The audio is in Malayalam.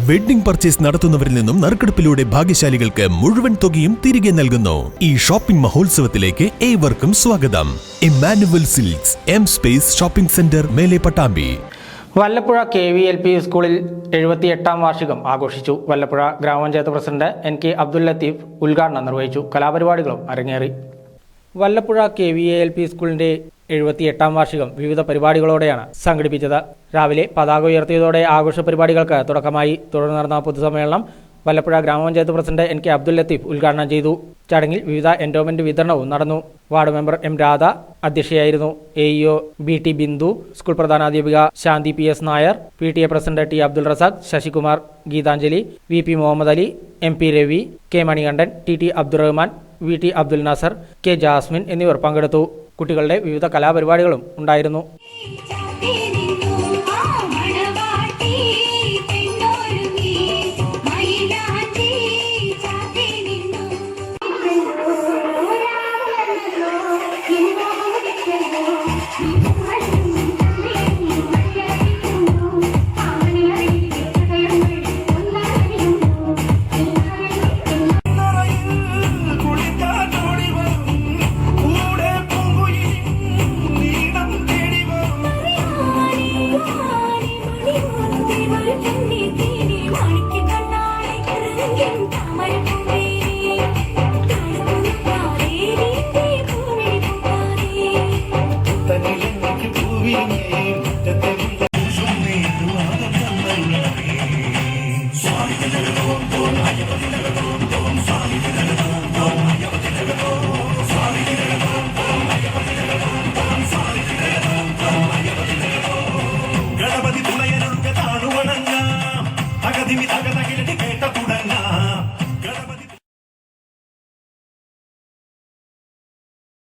വെഡ്ഡിംഗ് പർച്ചേസ് നടത്തുന്നവരിൽ നിന്നും നറുക്കെടുപ്പിലൂടെ ഭാഗ്യശാലികൾക്ക് മുഴുവൻ തുകയും തിരികെ നൽകുന്നു. ഈ ഷോപ്പിംഗ് മഹോത്സവത്തിലേക്ക് ഏവർക്കും സ്വാഗതം. Emmanuel silks, M space shopping centre, മേലെ പട്ടാമ്പി. വല്ലപ്പുഴ KVLP സ്കൂളിൽ 78ാം വാർഷികം ആഘോഷിച്ചു. വല്ലപ്പുഴ ഗ്രാമപഞ്ചായത്ത് പ്രസിഡന്റ് NK അബ്ദുൽ ലത്തീഫ് ഉദ്ഘാടനം നിർവഹിച്ചു. കലാപരിപാടികളും അരങ്ങേറി. വല്ലപ്പുഴ KVLP സ്കൂളിന്റെ 78ാം വാർഷികം വിവിധ പരിപാടികളോടെയാണ് സംഘടിപ്പിച്ചത്. രാവിലെ പതാക ഉയർത്തിയതോടെ ആഘോഷ പരിപാടികൾക്ക് തുടക്കമായി. തുടർന്ന് നടന്ന പൊതുസമ്മേളനം വല്ലപ്പുഴ ഗ്രാമപഞ്ചായത്ത് പ്രസിഡന്റ് NK അബ്ദുൽ ലത്തീഫ് ഉദ്ഘാടനം ചെയ്തു. ചടങ്ങിൽ വിവിധ എൻഡോമെന്റ് വിതരണവും നടന്നു. വാർഡ് മെമ്പർ M രാധ അധ്യക്ഷയായിരുന്നു. AEO BT ബിന്ദു, സ്കൂൾ പ്രധാനാധ്യാപിക Shanthi PS Nair, PTA president T Abdul Razak, Sasikumar, Geethanjali, VP Muhammad Ali, MP Ravi, K Manikandan, TT Abdurahman, VT Abdul Nasar, K Jasmin എന്നിവർ പങ്കെടുത്തു. കുട്ടികളുടെ വിവിധ കലാപരിപാടികളും ഉണ്ടായിരുന്നു.